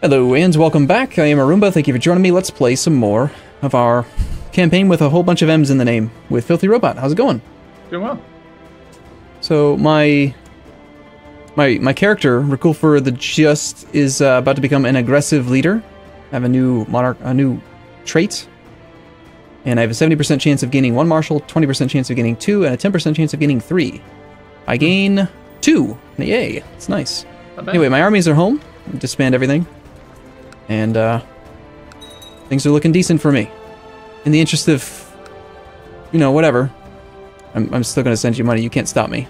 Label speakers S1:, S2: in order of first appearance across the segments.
S1: Hello and welcome back. I am Arumba. Thank you for joining me. Let's play some more of our campaign with a whole bunch of M's in the name with FilthyRobot. How's it going?
S2: Doing well.
S1: So my character, Rakulfur the Just, is about to become an aggressive leader. I have a new trait, and I have a 70% chance of gaining 1 martial, 20% chance of gaining 2, and a 10% chance of gaining 3. I gain 2. Yay! It's nice. Anyway, my armies are home. Disband everything. And things are looking decent for me. In the interest of, whatever, I'm still going to send you money. You can't stop me.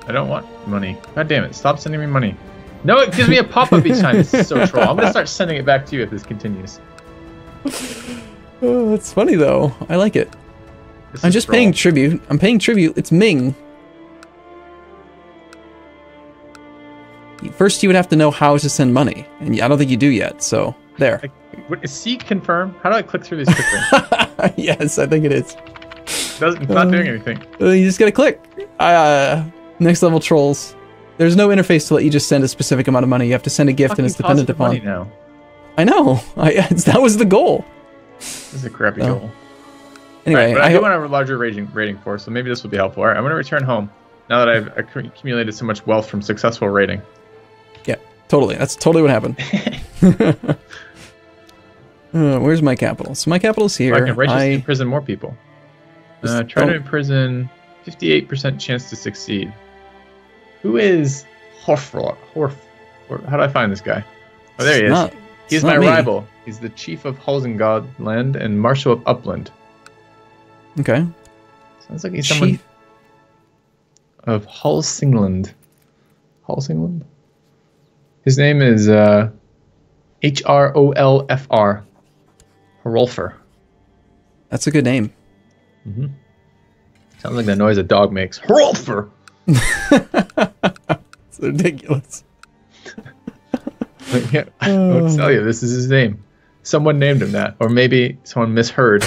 S2: I don't want money. God damn it. Stop sending me money. No, it gives me a pop-up each time. This is so troll. I'm going to start sending it back to you if this continues.
S1: Oh, that's funny, though. I like it. I'm just paying tribute. I'm paying tribute. It's Ming. First, you would have to know how to send money, and I don't think you do yet, so there.
S2: Is C confirm? How do I click through these quickly?
S1: Yes, I think it is.
S2: It's not doing anything.
S1: You just gotta click. Next level trolls. There's no interface to let you just send a specific amount of money. You have to send a gift, and it's dependent upon.
S2: Money now.
S1: I know. That was the goal.
S2: This is a crappy goal.
S1: Anyway,
S2: right, but I do want a larger rating force, so maybe this will be helpful. All right, I'm going to return home now that I've accumulated so much wealth from successful raiding.
S1: Yeah, totally. That's totally what happened. Where's my capital? So my capital's here.
S2: I can righteously imprison more people. Try to imprison. 58% chance to succeed. Who is Horfrot? How do I find this guy? Oh, there he is. He's my rival. He's the chief of Halsingod land and marshal of Upland.
S1: Okay.
S2: Sounds like he's someone of Halsingland. Halsingland? His name is Hrolfr. Hrolfr.
S1: That's a good name.
S2: Mm-hmm. Sounds like the noise a dog makes. Hrolfr!
S1: It's ridiculous.
S2: I'll tell you, this is his name. Someone named him that. Or maybe someone misheard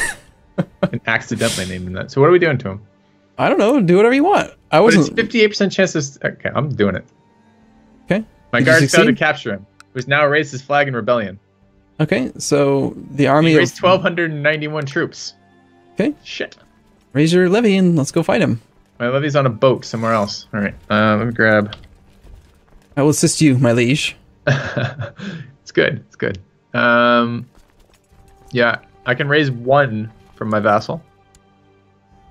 S2: and accidentally named him that. So what are we doing to him?
S1: I don't know. Do whatever you want.
S2: But it's 58% chances. Okay, I'm doing it.
S1: Okay.
S2: My guards failed to capture him. Who's now raised his flag in rebellion.
S1: Okay, so the army...
S2: He raised 1,291 troops.
S1: Okay.
S2: Shit.
S1: Raise your levy and let's go fight him.
S2: My levy's on a boat somewhere else. All right, let me grab...
S1: I will assist you, my liege.
S2: It's good. It's good. Yeah, I can raise 1 from my vassal.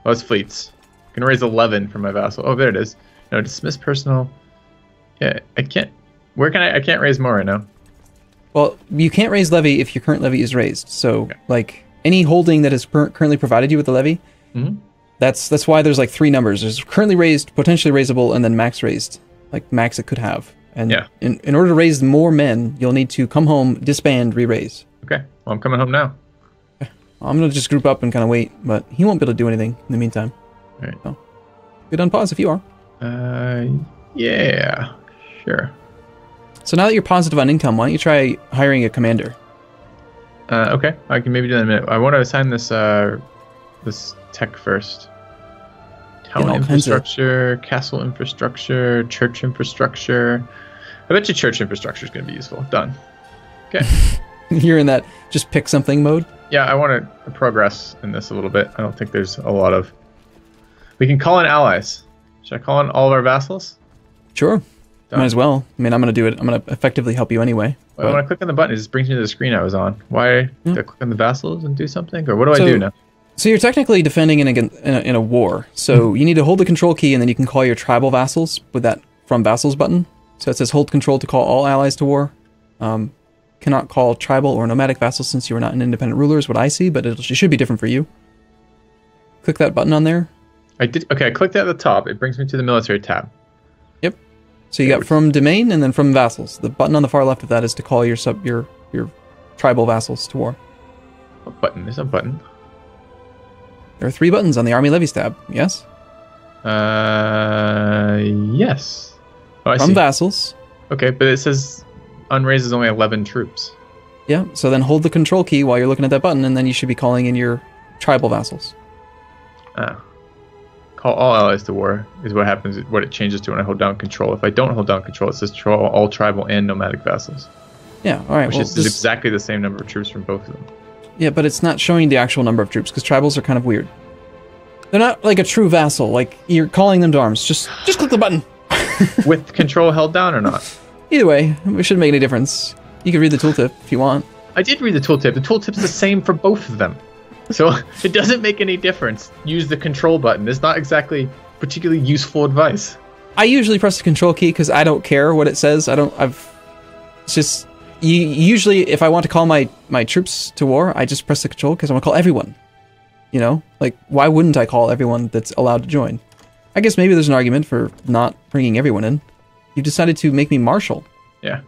S2: Oh, it's fleets. I can raise 11 from my vassal. Oh, there it is. No, dismiss personal. Yeah, I can't. Where can I can't raise more right now.
S1: Well, you can't raise levy if your current levy is raised. So, like, any holding that is currently provided you with the levy, that's why there's like 3 numbers. There's currently raised, potentially raisable, and then max raised. Like, max it could have. And in order to raise more men, you'll need to come home, disband, re-raise.
S2: Okay. Well, I'm coming home now.
S1: I'm going to just group up and kind of wait, but he won't be able to do anything in the meantime.
S2: All right.
S1: So, good on pause if you are.
S2: Yeah. Sure.
S1: So now that you're positive on income, why don't you try hiring a commander?
S2: Okay. I can maybe do that in a minute. I want to assign this this tech first. Town infrastructure, castle infrastructure, church infrastructure. I bet you church infrastructure is going to be useful. Done. Okay.
S1: You're in that just pick something mode?
S2: Yeah, I want to progress in this a little bit. I don't think there's a lot of... We can call in allies. Should I call in all of our vassals?
S1: Sure. Done. Might as well. I mean, I'm going to do it. I'm going to effectively help you anyway.
S2: Well, when I click on the button, it just brings me to the screen I was on. Why do I click on the vassals and do something? Or what do I do now? So
S1: you're technically defending in a war. So you need to hold the control key, and then you can call your tribal vassals with that From Vassals button. So it says hold control to call all allies to war. Cannot call tribal or nomadic vassals since you are not an independent ruler is what I see, but it should be different for you. Click that button on there.
S2: I did. Okay, I clicked at the top. It brings me to the military tab.
S1: Yep. So you got from domain and then from vassals. The button on the far left of that is to call your tribal vassals to war.
S2: What button? There's a button.
S1: There are 3 buttons on the Army Levies tab, yes?
S2: Yes. Oh, I see.
S1: From vassals.
S2: Okay, but it says unraises only 11 troops.
S1: Yeah, so then hold the control key while you're looking at that button, and then you should be calling in your tribal vassals.
S2: Call all allies to war is what happens, what it changes to when I hold down control. If I don't hold down control, it says control all tribal and nomadic vassals.
S1: Yeah, all right.
S2: Which is exactly the same number of troops from both of them.
S1: Yeah, but it's not showing the actual number of troops, because tribals are kind of weird. They're not like a true vassal, like you're calling them to arms. Just click the button.
S2: With control held down or not?
S1: Either way, it shouldn't make any difference. You can read the tooltip if you want.
S2: I did read the tooltip. The tooltip's the same for both of them. So it doesn't make any difference. Use the control button. It's not exactly particularly useful advice.
S1: I usually press the control key because I don't care what it says. It's just, usually if I want to call my troops to war, I just press the control because I want to call everyone. You know? Like, why wouldn't I call everyone that's allowed to join? I guess maybe there's an argument for not bringing everyone in. You've decided to make me marshal.
S2: Yeah.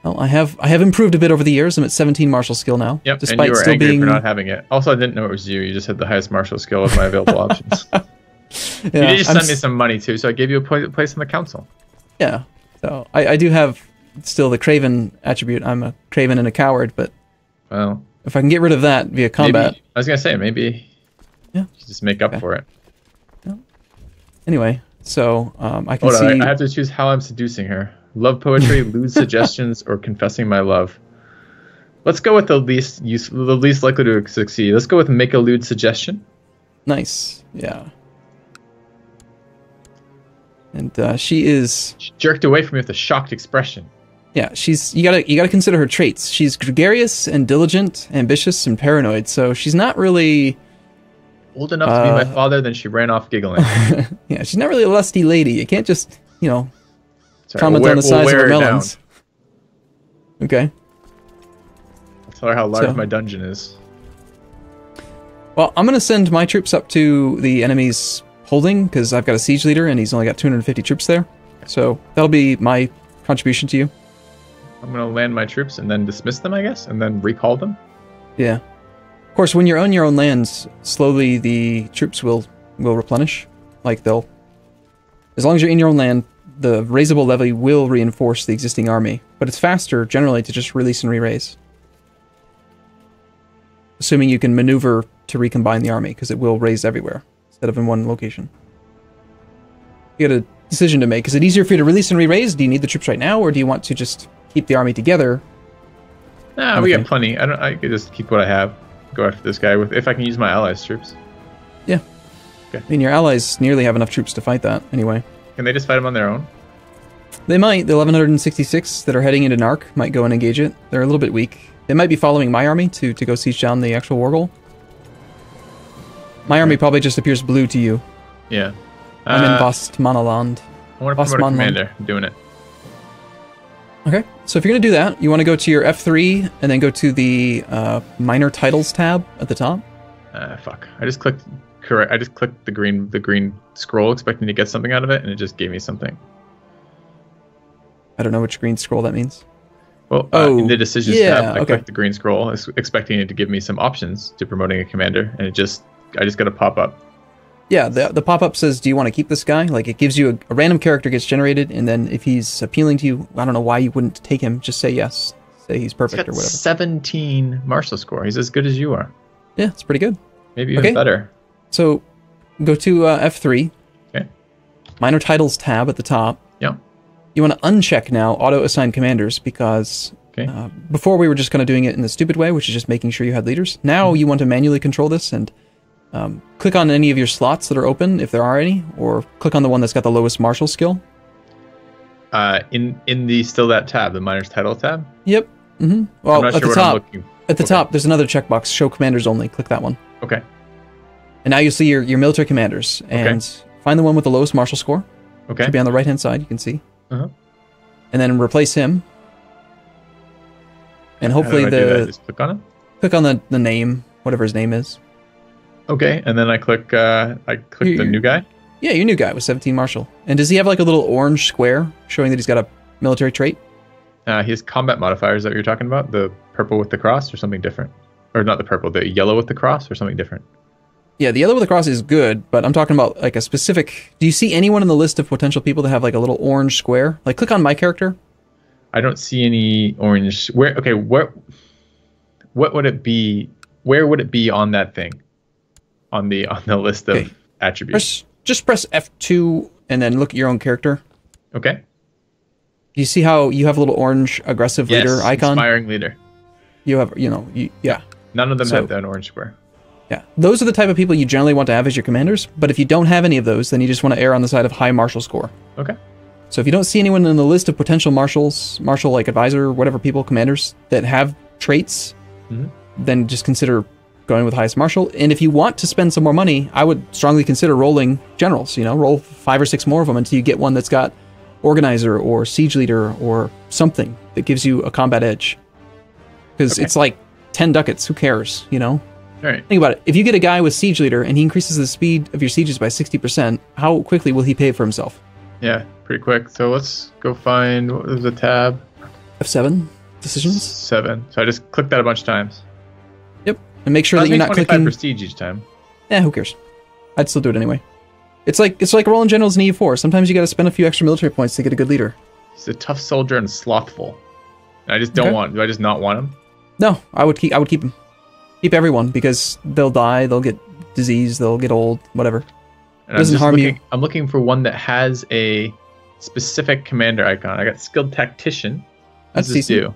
S1: Well, I have improved a bit over the years. I'm at 17 martial skill now.
S2: Yep,
S1: despite
S2: and you were
S1: still
S2: angry
S1: being...
S2: for not having it. Also, I didn't know it was you. You just had the highest martial skill of my available options.
S1: Yeah,
S2: you did just send me some money, too, so I gave you a place on the council.
S1: Yeah. So, I do have still the Craven attribute. I'm a Craven and a coward, but...
S2: Well...
S1: If I can get rid of that via combat...
S2: Maybe, I was going to say, maybe...
S1: Yeah.
S2: You just make up for it.
S1: Yeah. Anyway, so, I can see...
S2: I have to choose how I'm seducing her. Love poetry, lewd suggestions, or confessing my love. Let's go with the least likely to succeed. Let's go with make a lewd suggestion.
S1: Nice, yeah. And she
S2: jerked away from me with a shocked expression.
S1: Yeah, you gotta consider her traits. She's gregarious and diligent, ambitious and paranoid. So she's not really
S2: old enough to be my father. Then she ran off giggling.
S1: Yeah, she's not really a lusty lady. You can't just comment on the size of her melons. Okay.
S2: Tell her how large my dungeon is.
S1: Well, I'm going to send my troops up to the enemy's holding, because I've got a siege leader, and he's only got 250 troops there. So that'll be my contribution to you.
S2: I'm going to land my troops and then dismiss them, I guess, and then recall them.
S1: Yeah. Of course, when you're on your own lands, slowly the troops will replenish. Like, as long as you're in your own land, the raisable levy will reinforce the existing army, but it's faster, generally, to just release and re-raise. Assuming you can maneuver to recombine the army, because it will raise everywhere, instead of in one location. You got a decision to make. Is it easier for you to release and re-raise? Do you need the troops right now, or do you want to just keep the army together?
S2: Nah, we got plenty. I could just keep what I have. Go after this guy if I can use my allies' troops.
S1: Yeah. Okay. I mean, your allies nearly have enough troops to fight that, anyway.
S2: Can they just fight them on their own?
S1: They might. The 1166 that are heading into Narc might go and engage it. They're a little bit weak. They might be following my army to go siege down the actual war goal. My army probably just appears blue to you.
S2: Yeah.
S1: I'm in Bostmanaland.
S2: I want to promote a commander. I'm doing it.
S1: Okay. So if you're going to do that, you want to go to your F3 and then go to the minor titles tab at the top.
S2: Fuck. I just clicked the green scroll expecting to get something out of it, and it just gave me something.
S1: I don't know which green scroll that means.
S2: Well, in the decisions tab, I clicked the green scroll, expecting it to give me some options to promoting a commander, and I just got a pop-up.
S1: Yeah, the pop-up says, do you want to keep this guy? Like, it gives you a random character gets generated, and then if he's appealing to you, I don't know why you wouldn't take him. Just say yes. Say he's perfect or whatever. 17
S2: martial score. He's as good as you are.
S1: Yeah, it's pretty good.
S2: Maybe even better.
S1: So, go to F3.
S2: Okay.
S1: Minor titles tab at the top.
S2: Yeah.
S1: You want to uncheck now auto-assign commanders, because before we were just kind of doing it in the stupid way, which is just making sure you had leaders. Now you want to manually control this, and click on any of your slots that are open, if there are any, or click on the one that's got the lowest martial skill.
S2: In that tab, the minor's title tab?
S1: Yep. Mm-hmm. Well,
S2: I'm not sure what I'm looking for.
S1: At the top, there's another checkbox, show commanders only. Click that one.
S2: Okay.
S1: And now you'll see your military commanders, and find the one with the lowest martial score.
S2: Okay.
S1: Should be on the right-hand side, you can see.
S2: Uh-huh.
S1: And then replace him. And hopefully
S2: just click on it?
S1: Click on the name, whatever his name is.
S2: Okay, and then I click the new guy?
S1: Yeah, your new guy with 17 martial. And does he have like a little orange square showing that he's got a military trait?
S2: He has combat modifiers that you're talking about, the purple with the cross or something different. Or not the purple, the yellow with the cross or something different.
S1: Yeah, the yellow with the cross is good, but I'm talking about like a specific... Do you see anyone in the list of potential people that have like a little orange square? Like, click on my character.
S2: I don't see any orange... What would it be... Where would it be on that thing? On the list of attributes?
S1: Just press F2 and then look at your own character.
S2: Okay.
S1: You see how you have a little orange aggressive leader icon?
S2: Inspiring leader.
S1: You have, yeah.
S2: None of them have that orange square.
S1: Yeah, those are the type of people you generally want to have as your commanders, but if you don't have any of those, then you just want to err on the side of high martial score.
S2: Okay.
S1: So if you don't see anyone in the list of potential marshals, marshal like advisor, whatever people, commanders, that have traits, then just consider going with highest marshal. And if you want to spend some more money, I would strongly consider rolling generals, roll 5 or 6 more of them until you get one that's got organizer or siege leader or something that gives you a combat edge. Because it's like 10 ducats, who cares, All
S2: right.
S1: Think about it. If you get a guy with siege leader and he increases the speed of your sieges by 60%, how quickly will he pay for himself?
S2: Yeah, pretty quick. So let's go find, what was the tab?
S1: F7 decisions?
S2: 7. So I just clicked that a bunch of times.
S1: Yep. And make sure that you're not
S2: 25
S1: clicking
S2: prestige each time.
S1: Yeah, who cares? I'd still do it anyway. It's like rolling generals in EU4. Sometimes you got to spend a few extra military points to get a good leader.
S2: He's a tough soldier and slothful. And I just don't want. Do I just not want him?
S1: No, I would keep him. Keep everyone because they'll die, they'll get disease, they'll get old, whatever.
S2: And
S1: doesn't harm you.
S2: I'm looking for one that has a specific commander icon. I got skilled tactician.
S1: That's decent.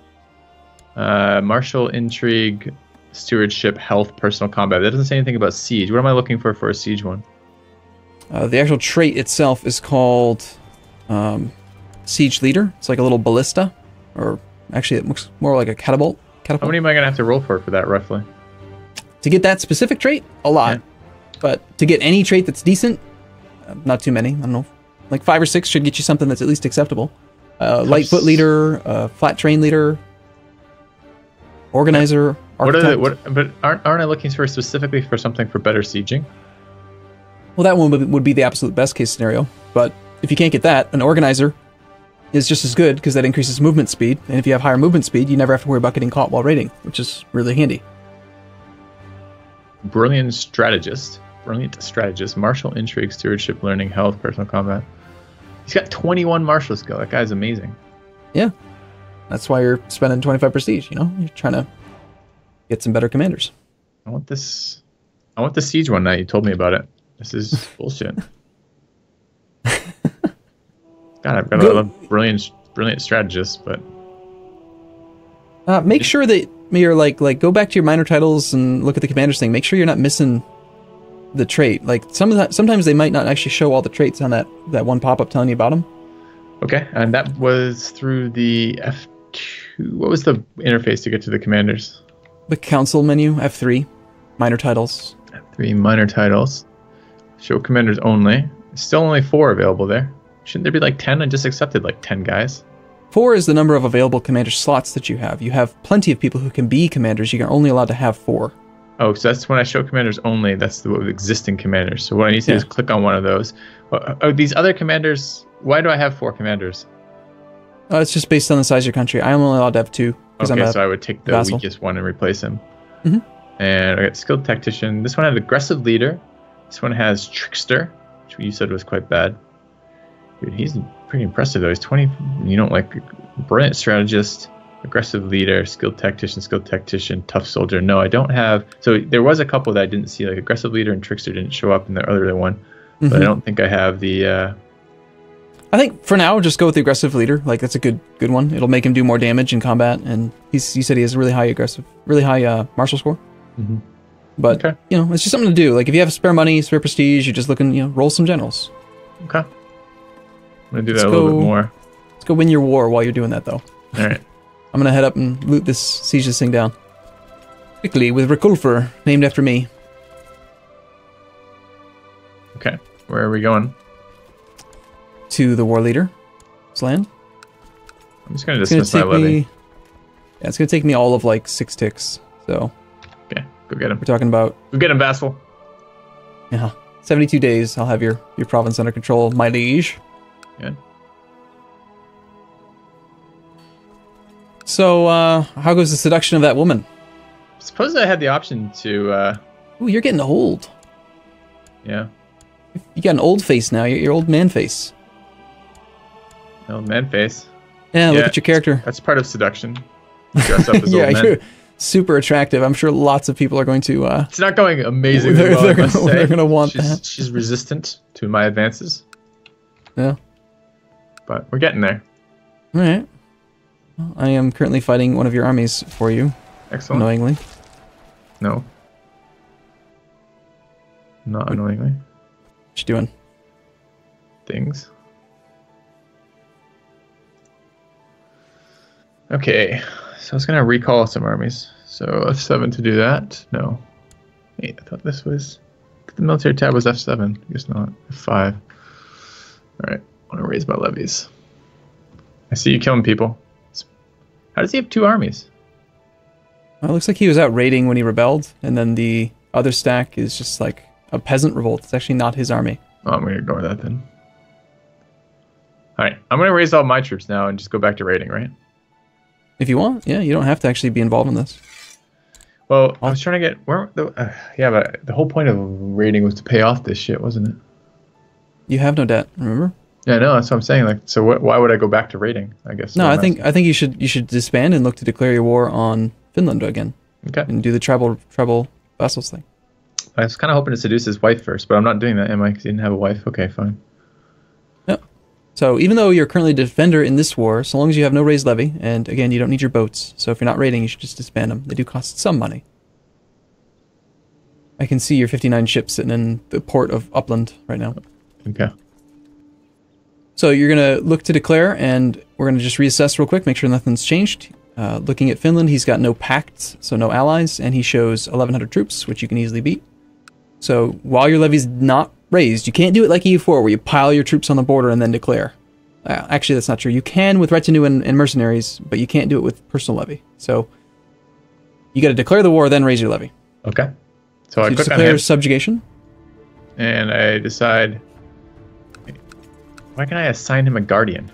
S2: Martial, intrigue, stewardship, health, personal combat. That doesn't say anything about siege. What am I looking for a siege one?
S1: The actual trait itself is called siege leader. It's like a little ballista, or actually it looks more like a catapult.
S2: How many am I gonna have to roll for that roughly?
S1: To get that specific trait, a lot. Yeah. But to get any trait that's decent, not too many. I don't know, like 5 or 6 should get you something that's at least acceptable. Light foot leader, flat train leader, organizer. Architect.
S2: But aren't I looking for specifically for something for better sieging?
S1: Well, that one would be the absolute best case scenario. But if you can't get that, an organizer is just as good because that increases movement speed. And if you have higher movement speed, you never have to worry about getting caught while raiding, which is really handy.
S2: Brilliant strategist, martial, intrigue, stewardship, learning, health, personal combat. He's got 21 martial skill. That guy's amazing.
S1: Yeah. That's why you're spending 25 prestige, You're trying to get some better commanders.
S2: I want the siege one night. You told me about it. This is bullshit. God, I've got a lot of brilliant strategists, but
S1: make sure that you're like go back to your minor titles and look at the commanders thing. Make sure you're not missing the trait. Like sometimes they might not actually show all the traits on that one pop-up telling you about them.
S2: Okay, and that was through the F2. What was the interface to get to the commanders?
S1: The council menu, F3, minor titles.
S2: F3 minor titles. Show commanders only. Still only 4 available there. Shouldn't there be like 10? I just accepted like 10 guys.
S1: 4 is the number of available commander slots that you have. You have plenty of people who can be commanders. You're only allowed to have 4.
S2: Oh, so that's when I show commanders only. That's the existing commanders. So what I need to do is click on one of those. These other commanders, why do I have 4 commanders?
S1: It's just based on the size of your country. I'm only allowed to have 2.
S2: Okay, so I would take the weakest one and replace him.
S1: Mm-hmm.
S2: And I got skilled tactician. This one had aggressive leader. This one has trickster, which you said was quite bad. Dude, he's pretty impressive though. He's 20. Brilliant strategist, aggressive leader, skilled tactician, tough soldier. No, I don't have. So there was a couple that I didn't see, like aggressive leader and trickster didn't show up in the other one. Mm-hmm. But I don't think I have the.
S1: I think for now, just go with the aggressive leader. Like that's a good one. It'll make him do more damage in combat, and you said he has a really high martial score.
S2: Mm-hmm.
S1: But
S2: okay.
S1: It's just something to do. Like if you have spare money, spare prestige, you're just looking, roll some generals.
S2: Okay. I'm gonna do that a little bit more.
S1: Let's go win your war while you're doing that, though.
S2: All right.
S1: I'm gonna head up and loot siege this thing down quickly with Reculfer, named after me.
S2: Okay. Where are we going?
S1: To the war leader's land.
S2: I'm just gonna dismiss my levy.
S1: Yeah, it's gonna take me all of like 6 ticks. So.
S2: Okay, go get him.
S1: We're talking about.
S2: Go get him, vassal.
S1: Yeah, 72 days. I'll have your province under control, my liege.
S2: Good.
S1: So, how goes the seduction of that woman?
S2: Suppose I had the option to.
S1: Ooh, you're getting old.
S2: Yeah.
S1: You got an old face now. Your old man face.
S2: Old man face.
S1: Yeah, look at your character.
S2: That's part of seduction. Dress up as old men.
S1: You're super attractive. I'm sure lots of people are going to.
S2: It's not going amazingly well. They're
S1: going to want that.
S2: She's resistant to my advances.
S1: Yeah.
S2: But we're getting there.
S1: All right. Well, I am currently fighting one of your armies for you.
S2: Excellent.
S1: Annoyingly.
S2: No. Not annoyingly.
S1: What you doing?
S2: Things. Okay, so I was gonna recall some armies. So F7 to do that. No. Wait, I thought this was the military tab was F7. I guess not. F5. Alright, I want to raise my levies. I see you killing people. How does he have 2 armies?
S1: Well, it looks like he was out raiding when he rebelled, and then the other stack is just like a peasant revolt. It's actually not his army.
S2: Oh, I'm gonna ignore that then. Alright, I'm gonna raise all my troops now and just go back to raiding, right?
S1: If you want, yeah, you don't have to actually be involved in this.
S2: Well, I was trying to get yeah, but the whole point of raiding was to pay off this shit, wasn't it?
S1: You have no debt, remember?
S2: Yeah, no, that's what I'm saying. Like, so why would I go back to raiding? I guess.
S1: No, I think you should disband and look to declare your war on Finland again.
S2: Okay.
S1: And do the tribal vassals thing.
S2: I was kind of hoping to seduce his wife first, but I'm not doing that, am I? Because he didn't have a wife. Okay, fine.
S1: Yep. So even though you're currently a defender in this war, so long as you have no raised levy, and again, you don't need your boats, so if you're not raiding, you should just disband them. They do cost some money. I can see your 59 ships sitting in the port of Upland right now.
S2: Okay.
S1: So you're going to look to declare, and we're going to just reassess real quick, make sure nothing's changed. Looking at Finland, he's got no pacts, so no allies, and he shows 1,100 troops, which you can easily beat. So while your levy's not raised, you can't do it like EU4, where you pile your troops on the border and then declare. Actually, that's not true. You can with retinue and mercenaries, but you can't do it with personal levy. So you got to declare the war, then raise your levy.
S2: Okay. So I
S1: you
S2: click on
S1: declare
S2: him,
S1: subjugation.
S2: and I decide. Why can't I assign him a guardian?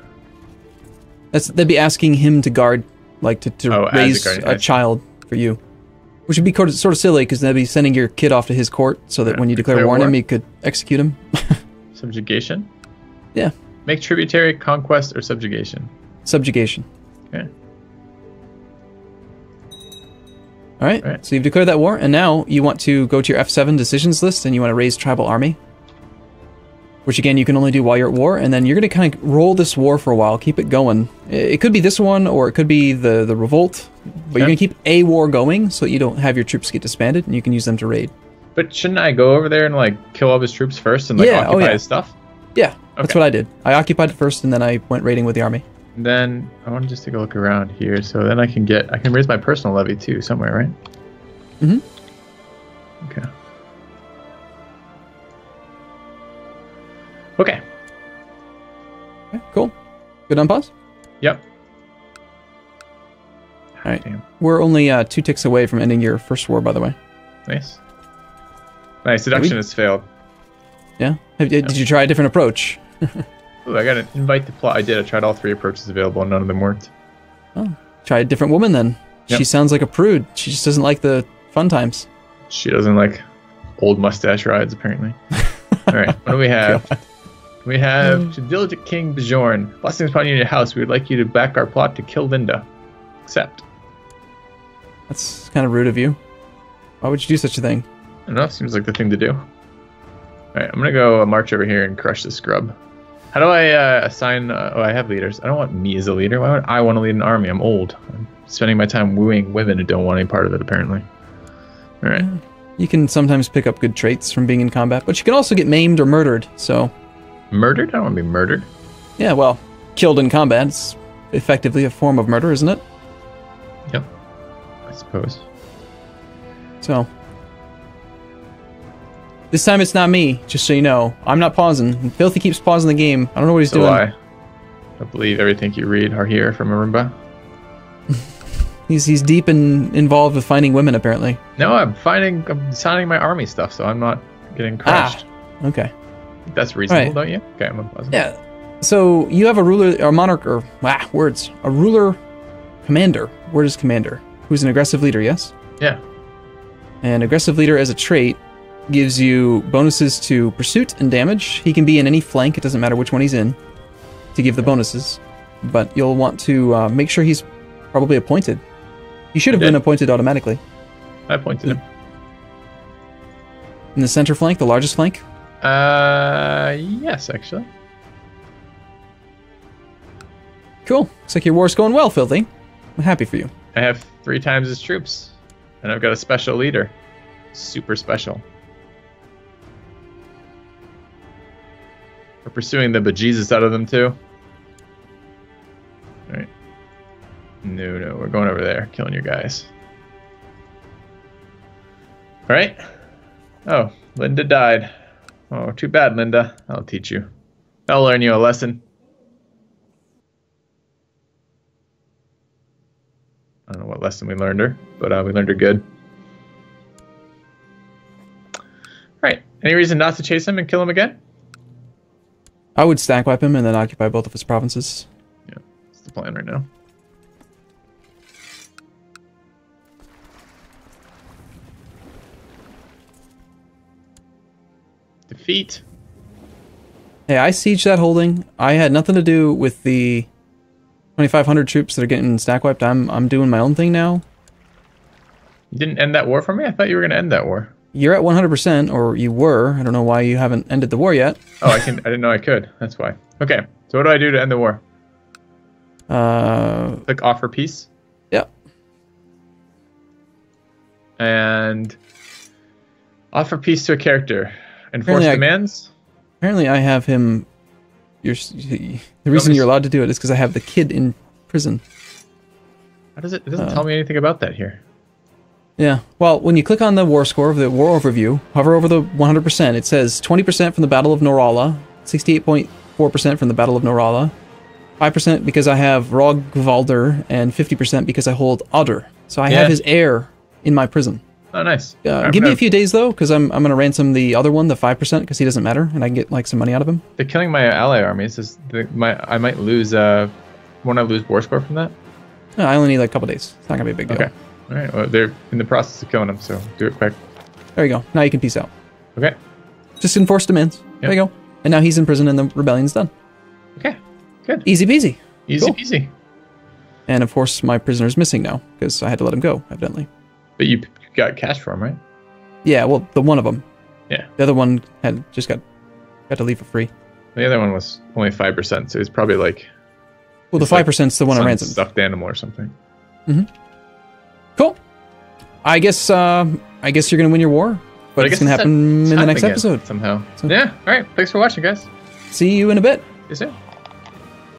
S1: That'd be asking him to guard, like to raise a child for you. Which would be sort of silly, because that'd be sending your kid off to his court, so that when you declare war on him, he could execute him.
S2: Subjugation?
S1: Yeah.
S2: Make tributary, conquest, or subjugation?
S1: Subjugation.
S2: Okay.
S1: Alright, so you've declared that war, and now you want to go to your F7 decisions list, and you want to raise tribal army. Which again, you can only do while you're at war, and then you're going to kind of roll this war for a while, keep it going. It could be this one, or it could be the revolt, but you're going to keep a war going, so that you don't have your troops get disbanded, and you can use them to raid.
S2: But shouldn't I go over there and like kill all his troops first and like occupy his stuff?
S1: Yeah, that's what I did. I occupied it first, and then I went raiding with the army.
S2: And then I want to just take a look around here, so then I can raise my personal levy too somewhere, right?
S1: Mm-hmm.
S2: Okay. Okay.
S1: Okay, cool. Good on pause?
S2: Yep.
S1: Alright. We're only 2 ticks away from ending your first war, by the way.
S2: Nice. My seduction has failed.
S1: Yeah? Did you try a different approach?
S2: Ooh, I got an invite to plot. I did. I tried all 3 approaches available, and none of them worked.
S1: Oh, try a different woman then. Yep. She sounds like a prude. She just doesn't like the fun times.
S2: She doesn't like old mustache rides, apparently. Alright, what do we have? We have to diligent King Bjorn. Blessings upon you in your house. We would like you to back our plot to kill Linda. Accept.
S1: That's kind of rude of you. Why would you do such a thing?
S2: I don't know. Seems like the thing to do. Alright, I'm going to go march over here and crush this scrub. How do I assign... I have leaders. I don't want me as a leader. Why would I want to lead an army? I'm old. I'm spending my time wooing women who don't want any part of it, apparently. Alright.
S1: You can sometimes pick up good traits from being in combat, but you can also get maimed or murdered, so...
S2: Murdered? I don't want to be murdered.
S1: Yeah, well, killed in combat. It's effectively a form of murder, isn't it?
S2: Yep. I suppose.
S1: So... This time it's not me, just so you know. I'm not pausing. Filthy keeps pausing the game. I don't know what he's doing.
S2: I believe everything you read are here from Arumba.
S1: He's deep and involved with finding women, apparently.
S2: No, I'm signing my army stuff, so I'm not getting crushed.
S1: Okay.
S2: That's reasonable, don't you? Okay, I'm pausing.
S1: Yeah. So you have a ruler, or monarch, or words. A ruler commander. Word is commander. Who's an aggressive leader, yes?
S2: Yeah.
S1: An aggressive leader as a trait gives you bonuses to pursuit and damage. He can be in any flank, it doesn't matter which one he's in, to give the bonuses. But you'll want to make sure he's probably appointed. He should have been appointed automatically.
S2: I appointed him.
S1: In the center flank, the largest flank?
S2: Yes, actually.
S1: Cool. Looks like your war's going well, Filthy. I'm happy for you.
S2: I have 3 times his troops. And I've got a special leader. Super special. We're pursuing the bejesus out of them, too. Alright. No, we're going over there, killing your guys. Alright. Oh, Linda died. Oh, too bad, Linda. I'll teach you. I'll learn you a lesson. I don't know what lesson we learned her, but we learned her good. Alright, any reason not to chase him and kill him again?
S1: I would stack wipe him and then occupy both of his provinces.
S2: Yeah, that's the plan right now. Defeat.
S1: Hey, I sieged that holding. I had nothing to do with the 2,500 troops that are getting stack wiped. I'm doing my own thing now.
S2: You didn't end that war for me? I thought you were going to end that war.
S1: You're at 100%, or you were. I don't know why you haven't ended the war yet.
S2: Oh, I didn't know I could. That's why. Okay, so what do I do to end the war? Click offer peace.
S1: Yep.
S2: And offer peace to a character. Enforce demands.
S1: Apparently, I have him. The reason you're allowed to do it is because I have the kid in prison.
S2: How does it? It doesn't tell me anything about that here.
S1: Yeah. Well, when you click on the war score of the war overview, hover over the 100%. It says 20% from the Battle of Norala, 68.4% from the Battle of Norala, 5% because I have Rogvalder, and 50% because I hold Oder. So I have his heir in my prison.
S2: Oh, nice.
S1: Give me a few days, though, because I'm going to ransom the other one, the 5%, because he doesn't matter, and I can get like some money out of him.
S2: They're killing my ally armies. I might lose. Won't I lose war score from that?
S1: No, I only need like a couple days. It's not going to be a big deal.
S2: Okay. All right. Well, they're in the process of killing him, so do it quick.
S1: There you go. Now you can peace out.
S2: Okay.
S1: Just enforce demands. Yep. There you go. And now he's in prison and the rebellion's done.
S2: Okay. Good.
S1: Easy peasy.
S2: Easy peasy.
S1: And of course, my prisoner's missing now because I had to let him go, evidently.
S2: But you got cash for him, right?
S1: Yeah. Well, the one of them.
S2: Yeah.
S1: The other one had just got to leave for free.
S2: The other one was only 5%, so he's probably like.
S1: Well, the 5%'s the one I ransomed.
S2: Stuffed animal or something.
S1: Mm-hmm. Cool. I guess you're gonna win your war, but it's gonna happen in the next episode
S2: somehow. So, yeah. All right. Thanks for watching, guys.
S1: See you in a bit.
S2: See you soon.